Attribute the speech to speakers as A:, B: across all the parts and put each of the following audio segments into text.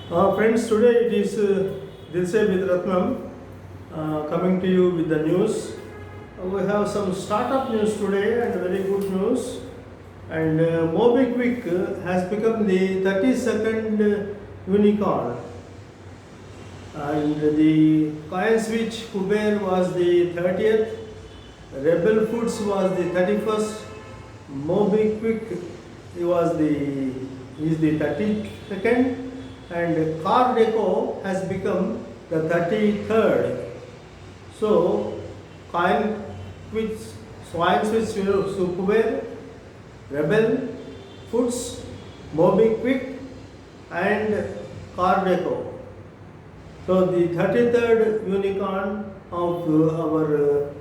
A: Friends, today it is Dilse with Ratnam coming to you with the news. We have some startup news today and very good news. And MobiKwik has become the 32nd unicorn. And the CoinSwitch Kuber was the 30th, Rebel Foods was the 31st, MobiKwik is the 32nd, and Car Deco has become the 33rd. So, CoinSwitch, Superware, Rebel Foods, MobiKwik, and Car Deco. So, the 33rd unicorn of our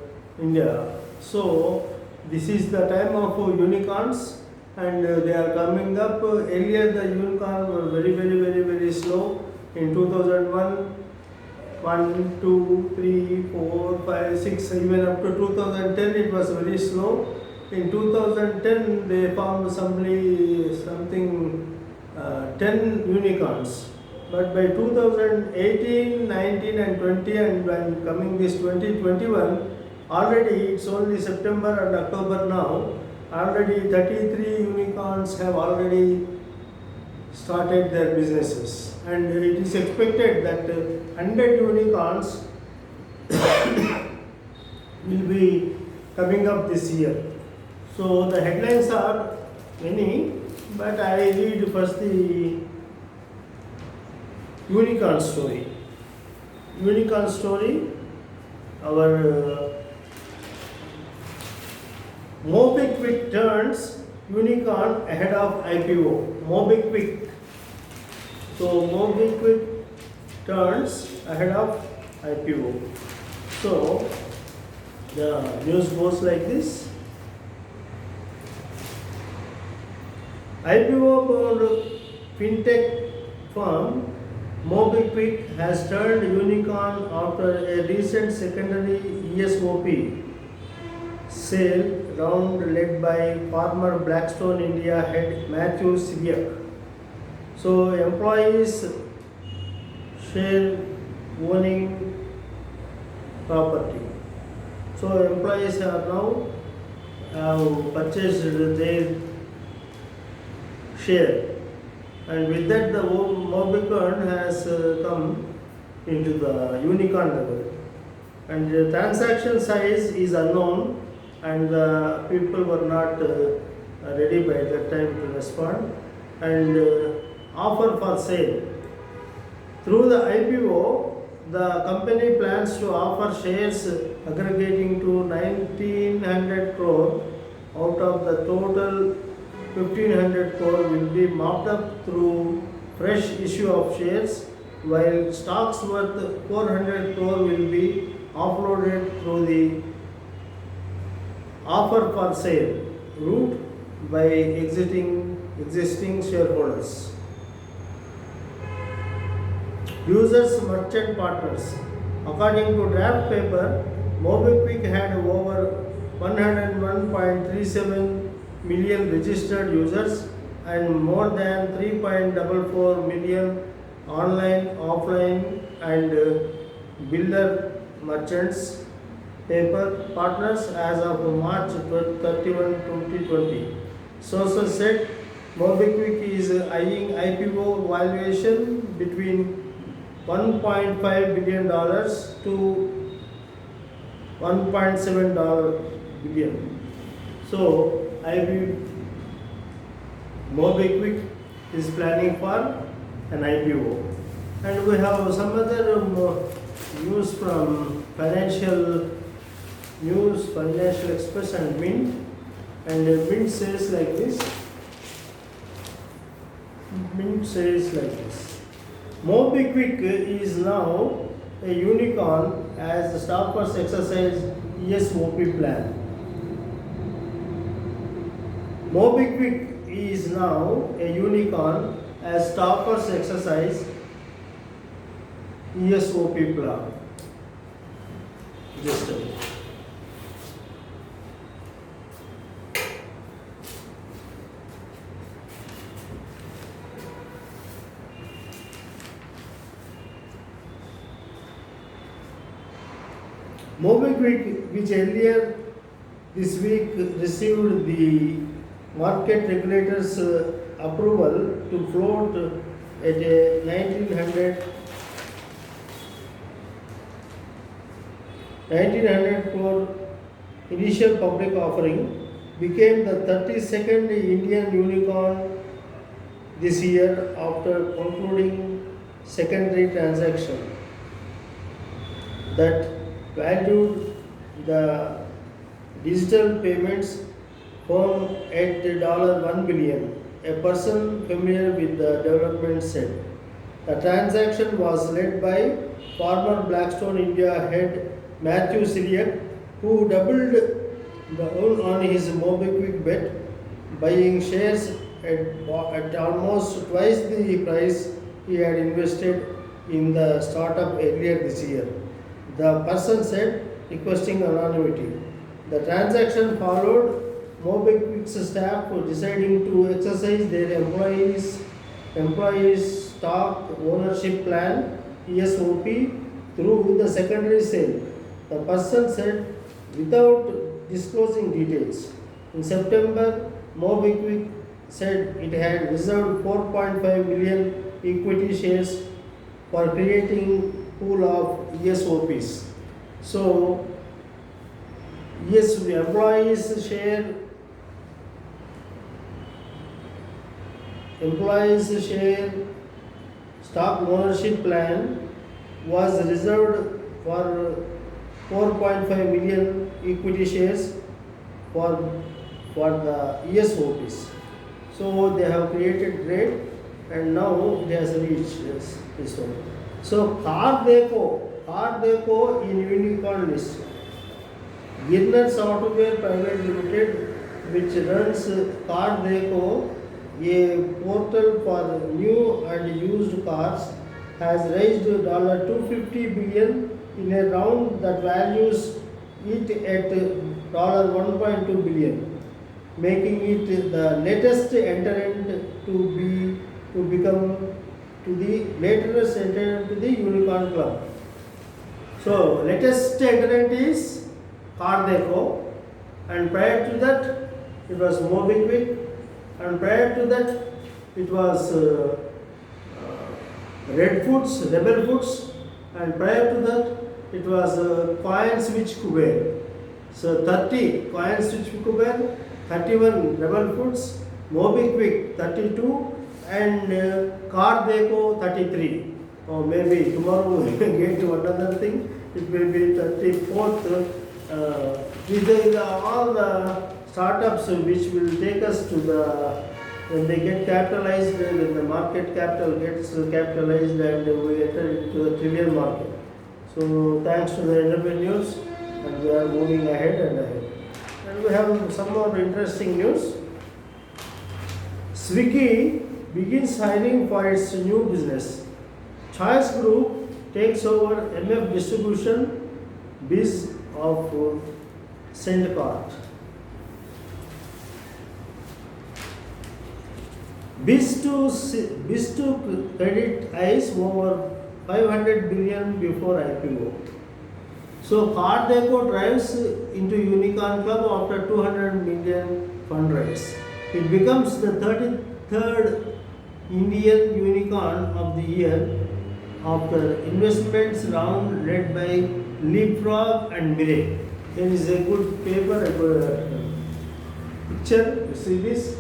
A: India. So, this is the time of unicorns, and they are coming up. Earlier, the unicorn were very slow. In 2001, 1, 2, 3, 4, 5, 6, even up to 2010, it was very slow. In 2010, they found something 10 unicorns. But by 2018, 19, and 20, and when coming this 2021, already it's only September and October now. Already 33 unicorns have already started their businesses, and it is expected that 100 unicorns will be coming up this year. So the headlines are many, but I read first the unicorn story. Unicorn story, our MobiKwik turns unicorn ahead of IPO. MobiKwik. So MobiKwik turns ahead of IPO. So the news goes like this. IPO bound fintech firm MobiKwik has turned unicorn after a recent secondary ESOP sale round led by former Blackstone India head Matthew Siviak. So employees share owning property. So employees are now have purchased their share, and with that the MobiKwik has come into the unicorn level, and the transaction size is unknown, and the people were not ready by that time to respond, and offer for sale. Through the IPO, the company plans to offer shares aggregating to 1900 crore. Out of the total, 1500 crore will be mopped up through fresh issue of shares, while stocks worth 400 crore will be offloaded through the offer for sale route by existing shareholders. Users, merchant partners. According to draft paper, MobiKwik had over 101.37 million registered users and more than 3.44 million online, offline, and biller merchants paper partners as of March 31, 2020. Sources said MobiKwik is eyeing IPO valuation between $1.5 billion to $1.7 billion. So MobiKwik is planning for an IPO. And we have some other news from Financial Express and Mint. And Mint says like this. MobiKwik is now a unicorn as the staffers exercise ESOP plan. MobiKwik is now a unicorn as staffers exercise ESOP plan. Just a minute. MobiKwik, which earlier this week received the market regulators' approval to float at a 1900 crore initial public offering, became the 32nd Indian unicorn this year after concluding secondary transaction that valued the digital payments firm at $1 billion. A person familiar with the development said. The transaction was led by former Blackstone India head Matthew Syriac, who doubled down on his MobiKwik bet, buying shares at almost twice the price he had invested in the startup earlier this year. The person said, requesting anonymity. The transaction followed MobiKwik's staff deciding to exercise their employees stock ownership plan ESOP through the secondary sale. The person said without disclosing details. In September, MobiKwik said it had reserved 4.5 million equity shares for creating pool of ESOPs. So, yes, the employees share stock ownership plan was reserved for 4.5 million equity shares for the ESOPs. So they have created great, and now it has reached this one. So Car Deco in unicorn list. Girner Software Private Limited, which runs Car Deco, a portal for new and used cars, has raised $250 billion in a round that values it at $1.2 billion, making it the latest entrant to the unicorn club. So latest entrant is Car Deco, and prior to that it was MobiKwik, and prior to that it was Rebel Foods, and prior to that it was CoinSwitch Kuber. So 30 CoinSwitch Kuber, 31 Rebel Foods, MobiKwik 32, and Car Deco 33. Or maybe tomorrow we will get to another thing. It will be 34th. These are all the startups which will take us to when they get capitalized, when the market capital gets capitalized, and we enter into the trillion market. So thanks to the entrepreneurs, and we are moving ahead and ahead. And we have some more interesting news. Swiggy begins hiring for its new business. Choice Group takes over MF distribution biz of SendCart. Biz took credit ICE over 500 billion before IPO. So Car Deco drives into unicorn club after 200 million fundraise. It becomes the 33rd Indian unicorn of the year after investments round led by Leapfrog and Mirai. There is a good paper, a good picture. You see this?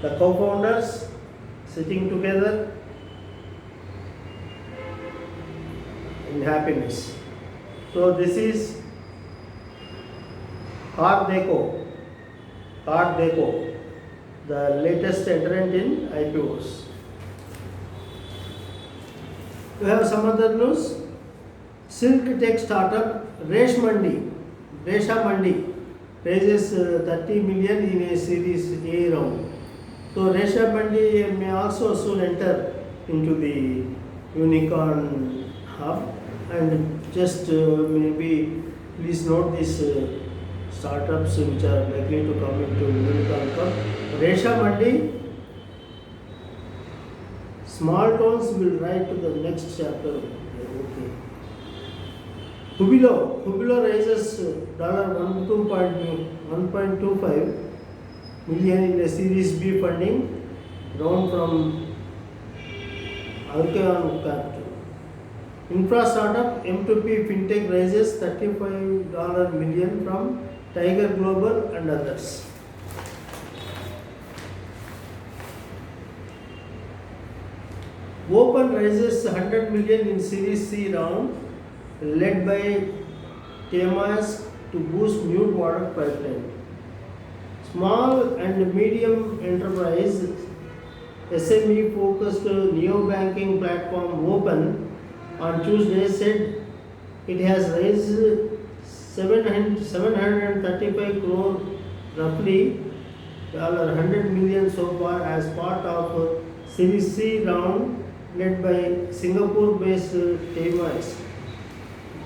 A: The co-founders sitting together in happiness. So this is Car Deco, the latest entrant in IPOs. We have some other news. Silk tech startup Resha Mandi raises 30 million in a Series A round. So Resha Mandi may also soon enter into the unicorn hub, and just maybe please note these startups which are likely to come into unicorn hub. Resha Mandi, small tones will write to the next chapter. Okay. Hubilo raises $1.25 million in a Series B funding round from Alkeon Capital. Infra startup M2P FinTech raises $35 million from Tiger Global and others. Open raises 100 million in Series C round led by TMS to boost new product pipeline. Small and medium enterprise SME focused neo-banking platform Open on Tuesday said it has raised 735 crore, roughly $100 million so far as part of Series C round led by Singapore-based TMS.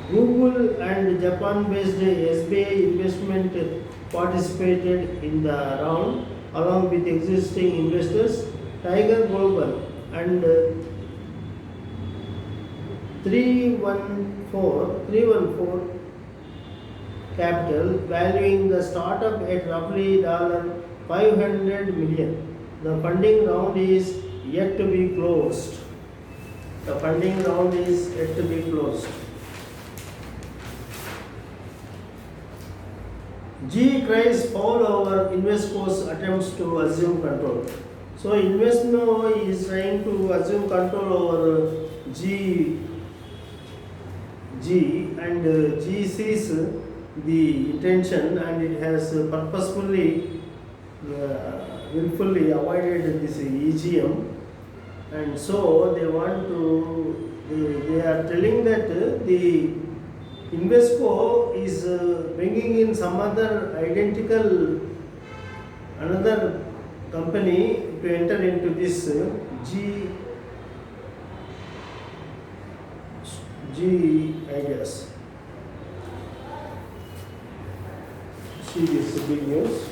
A: Google and Japan-based SBI Investment participated in the round along with existing investors. Tiger Global and 314 Capital valuing the startup at roughly $500 million. The funding round is yet to be closed. GE cries foul over Invesco's attempts to assume control. So Invesco is trying to assume control over GE and GE sees the intention and it has purposefully, willfully avoided this EGM, and so they are telling that the Invesco is bringing in some other another company to enter into this G, I guess. See this big news.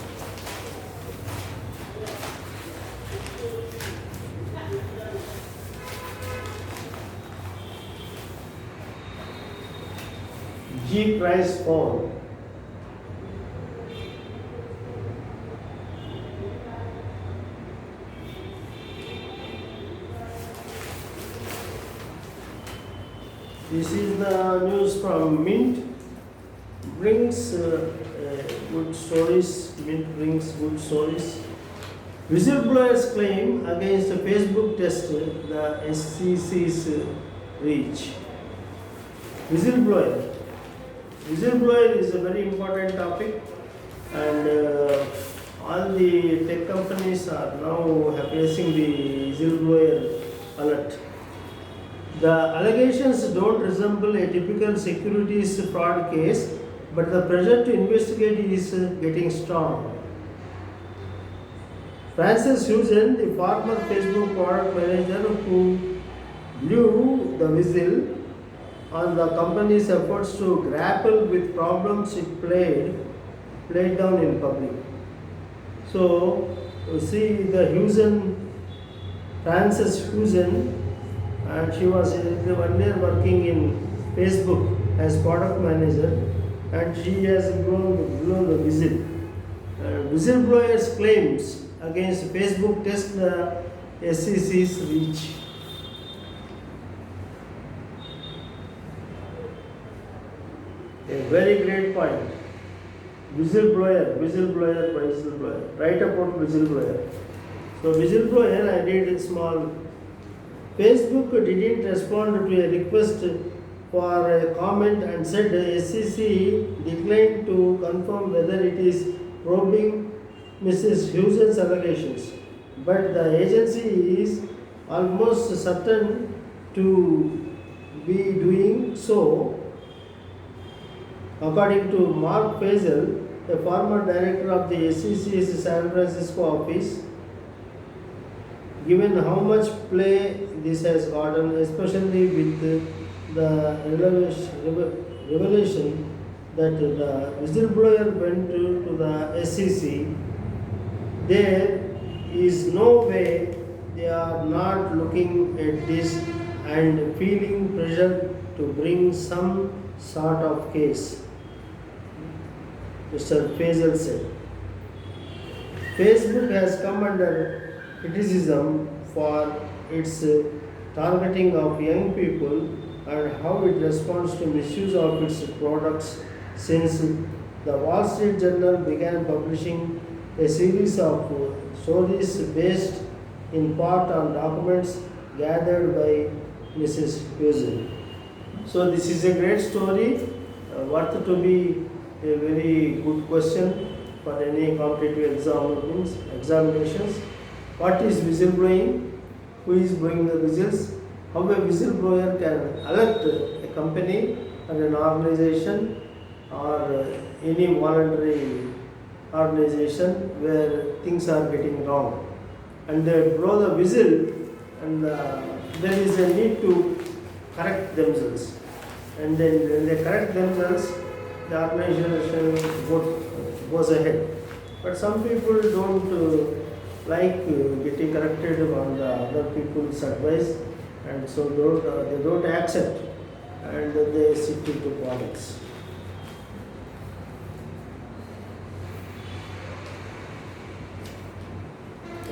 A: G price fall. This is the news from Mint. Brings good stories. Mint brings good stories. Whistleblowers claim against Facebook test the SEC's reach. Whistleblower is a very important topic, and all the tech companies are now facing the whistleblower alert. The allegations don't resemble a typical securities fraud case, but the pressure to investigate is getting strong. Frances Haugen, the former Facebook product manager who blew the whistle on the company's efforts to grapple with problems it played down in public. So, you see the Frances Haugen, and she was 1 year working in Facebook as product manager, and she has blown the whistle. Whistleblowers' claims against Facebook test the SEC's reach. A very great point. Whistleblower. Write about whistleblower. So whistleblower, I read it small. Facebook didn't respond to a request for a comment and said the SEC declined to confirm whether it is probing Mrs. Haugen's allegations. But the agency is almost certain to be doing so. According to Mark Faisal, a former director of the SEC's San Francisco office, given how much play this has gotten, especially with the revelation that the whistleblower went to the SEC, there is no way they are not looking at this and feeling pressure to bring some sort of case, Mr. Faisal said. Facebook has come under criticism for its targeting of young people and how it responds to misuse of its products since the Wall Street Journal began publishing a series of stories based in part on documents gathered by Mrs. Hazel. So this is a great story, worth to be a very good question for any competitive examinations. What is whistleblowing? Who is blowing the whistles? How a whistleblower can alert a company and an organization or any voluntary organization where things are getting wrong. And they blow the whistle and there is a need to correct themselves. And then when they correct themselves, the organization goes ahead. But some people don't like getting corrected on the other people's advice, and so they don't accept, and they sit into politics.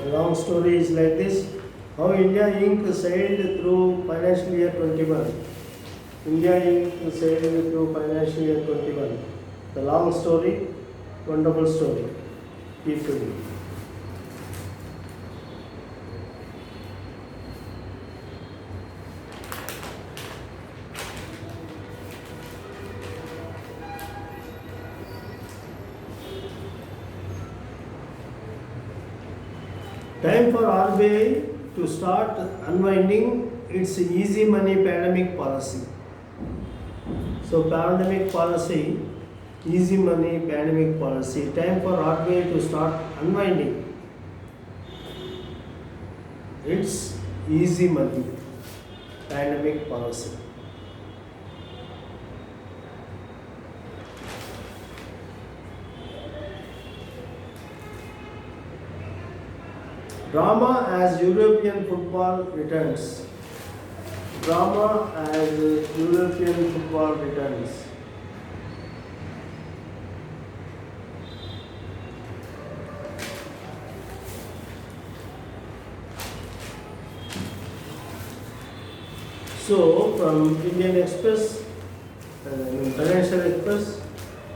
A: A long story is like this: how India Inc. sailed through financial year 21. India Inc. sailed through financial year 21. The long story, wonderful story. Keep reading. Time for RBI to start unwinding its easy money pandemic policy. So pandemic policy, easy money pandemic policy. Time for RBI to start unwinding its easy money pandemic policy. Drama as European football returns. Drama as European football returns. So, from Indian Express, Financial Express,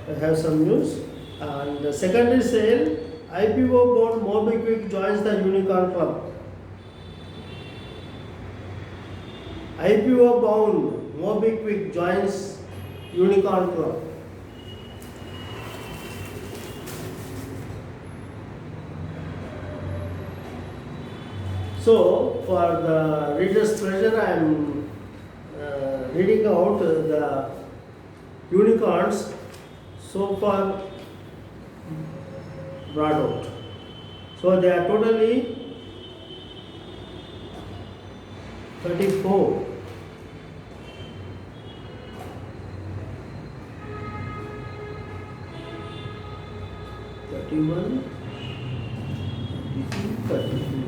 A: I have some news. And the secondary sale, IPO board MobiKwik joins the Unicorn Club. IPO bound MobiKwik joins Unicorn Club. So, for the reader's pleasure, I am reading out the unicorns so far brought out. So, they are totally 34. 31, 32, 33.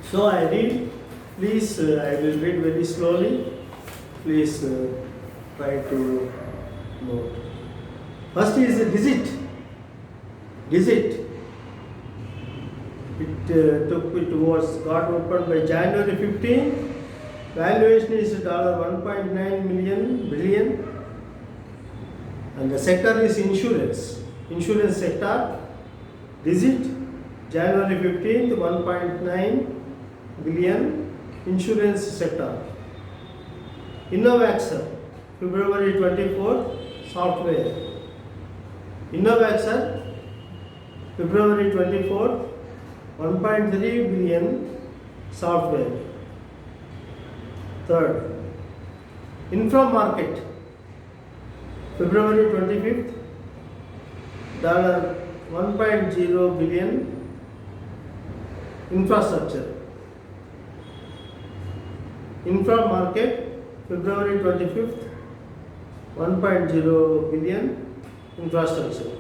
A: So I read, please, I will read very slowly, please try to note. First is digit. Digit. It was got opened by January 15. Valuation is $1.9 billion. And the sector is insurance. Insurance sector. Digit. January 15th, 1.9 billion. Insurance sector. Innovaxer. February 24th. Software. Innovaxer. February 24th. 1.3 billion software. Third, Inframarket, February 25th, $1.0 billion infrastructure. Inframarket, February 25th, 1.0 billion infrastructure.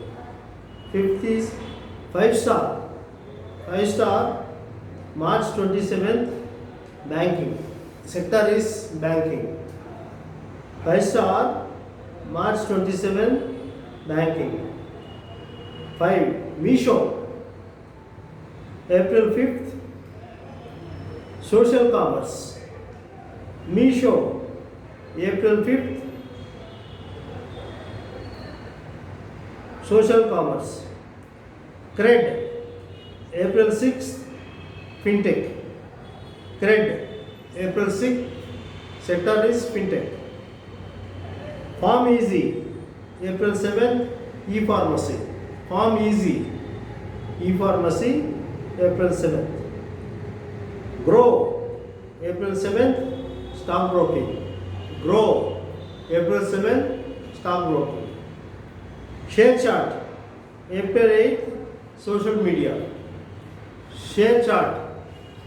A: Fifth is 5 star. 5 star, March 27th, banking. Sector is banking. 5 star, March 27th, banking. 5. Meesho, April 5th, social commerce. Meesho, April 5th, social commerce. Cred, April 6th, fintech. Cred, April 6th, sector is fintech. Farm Easy, April 7th, e-pharmacy. Farm Easy, e-pharmacy, April 7th. Grow, April 7th, stockbroking. Grow, April 7th, stockbroking. Share chart, April 8th, social media. Share chart,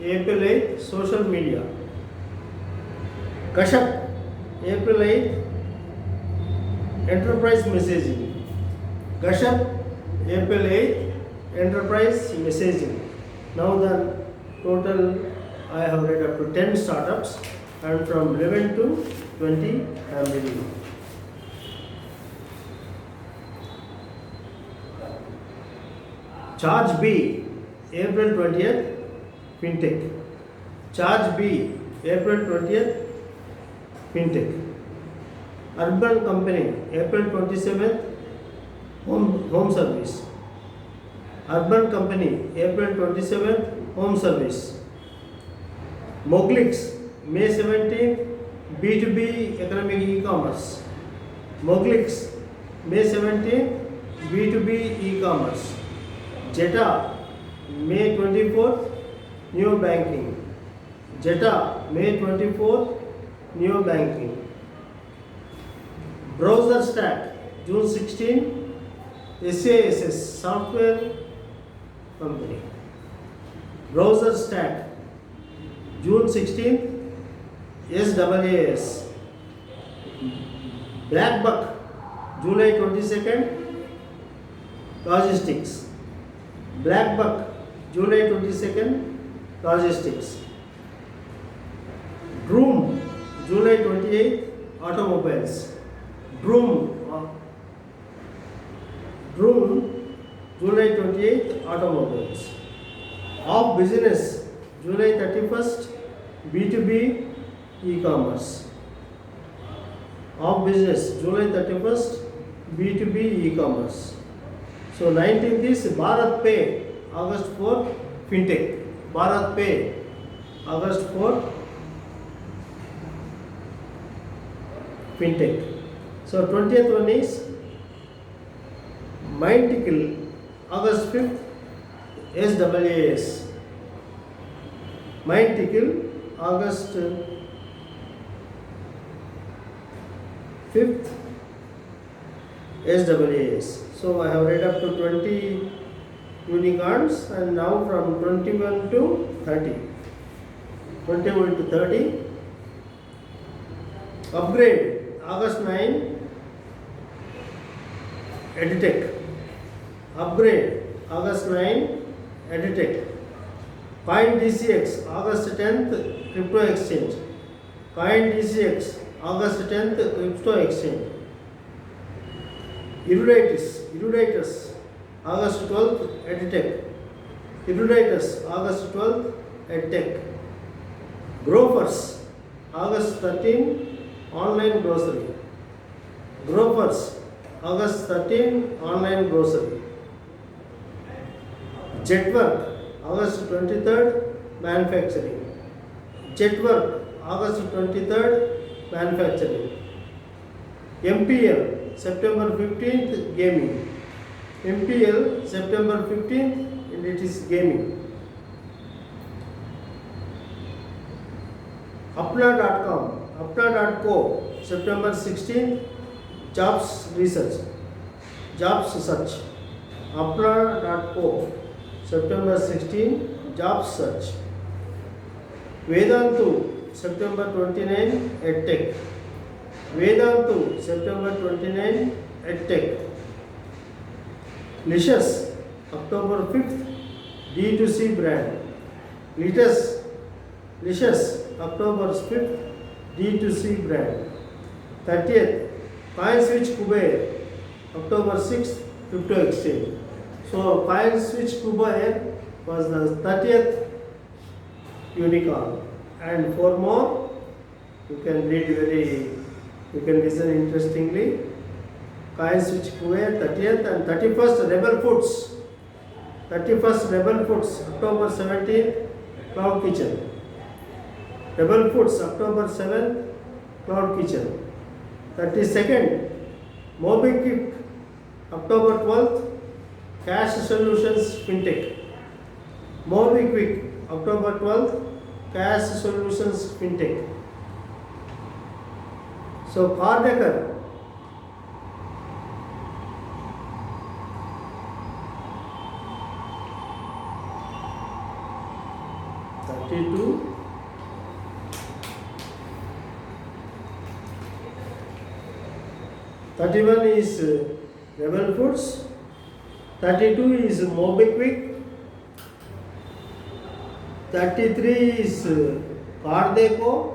A: April 8th, social media. Kashyap, April 8th, enterprise messaging. Kashyap, April 8th, enterprise messaging. Now the total I have read up to 10 startups, and from 11 to 20 I am reading. Charge B, April 20th, fintech. Charge B, April 20th, fintech. Urban Company, April 27th, home service. Urban Company, April 27th, home service. Moglix, May 17th, B2B economic e-commerce. Moglix, May 17th, B2B e-commerce. Jetta, May 24th, new banking. Jetta, May 24th, new banking. Browser Stack, June 16, SaaS, software company. Browser Stack, June 16, SaaS. Blackbuck, July 22nd, logistics. Blackbuck, July 22nd, logistics. Droom, July 28th, automobiles. Droom, July 28th, automobiles. Off business, July 31st, B2B e-commerce. Off business, July 31st, B2B e-commerce. So 19th is Bharat Pay, August 4th, fintech. Bharat Pay, August 4th, fintech. So 20th one is Mindtickle, August 5th, SaaS. Mindtickle, August 5th, SaaS. So I have read up to 20 unicorns, and now from 21 to 30. 21 to 30. Upgrade, August 9, EdTech. Upgrade, August 9, EdTech. Coin DCX, August 10th, crypto exchange. Coin DCX, August 10th, crypto exchange. Eruditus, August 12th, EdTech. Eruditus, August 12th, EdTech. Grofers, August 13, online grocery. Grofers, August 13, online grocery. Jetwork, August 23rd, manufacturing. Jetwork, August 23rd, manufacturing. MPL, September 15th, gaming. MPL, September 15th, and it is gaming. Apna.com, Apna.co, September 16th, jobs research, jobs search. Apna.co, September 16, jobs search. Vedantu, September 29, EdTech. Vedantu, September 29, EdTech. Licious, October 5th, D2C brand. Licious, October 5th, D2C brand. 30th, CoinSwitch Kuber, October 6th, crypto exchange. So CoinSwitch Kuber was the 30th unicorn. And four more, you can listen interestingly. CoinSwitch Kuber, 30th and 31st, Rebel Foods. 31st, Rebel Foods, October 17th, Cloud Kitchen. Rebel Foods, October 7th, Cloud Kitchen. 32nd, MobiKwik, October 12th, Cash Solutions FinTech. MobiKwik, October 12th, Cash Solutions FinTech. So Cardecker, $32. 31 is Rebel Foods. 32 is MobiKwik. 33 is Cardeco.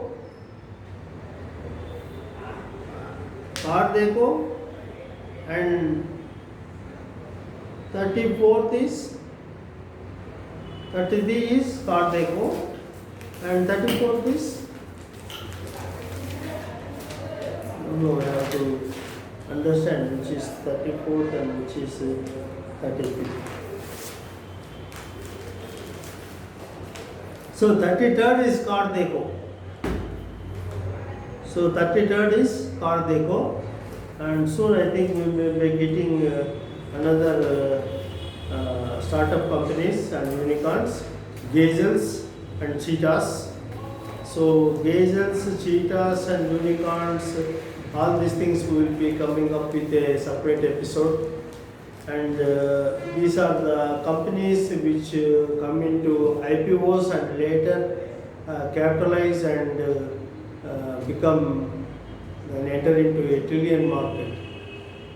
A: And 34th is 33 is Cardeco and 34th is I have to understand which is 34th and which is 35th. So 33rd is Cardeco. So 33rd is Cardeco, and soon I think we will be getting another startup companies and unicorns, Gazelles and Cheetahs. So Gazelles, Cheetahs and unicorns, all these things we will be coming up with a separate episode. And these are the companies which come into IPOs and later capitalize and become and enter into a trillion market.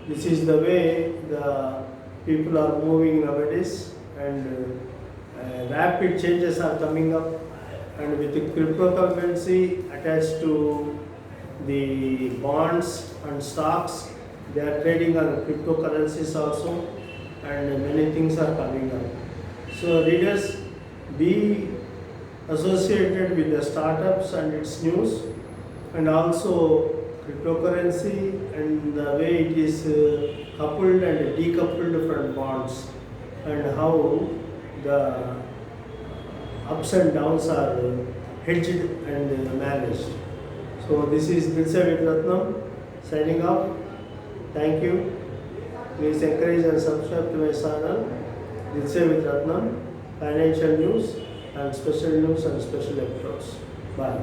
A: This is the way the people are moving nowadays, and rapid changes are coming up, and with the cryptocurrency attached to the bonds and stocks, they are trading on cryptocurrencies also, and many things are coming up. So readers, be associated with the startups and its news, and also cryptocurrency and the way it is coupled and decoupled from bonds, and how the ups and downs are hedged and managed. So this is Dilsha Ratnam signing off. Thank you. Please encourage and subscribe to my channel, Dilsha Ratnam, financial news and special news and special episodes. Bye.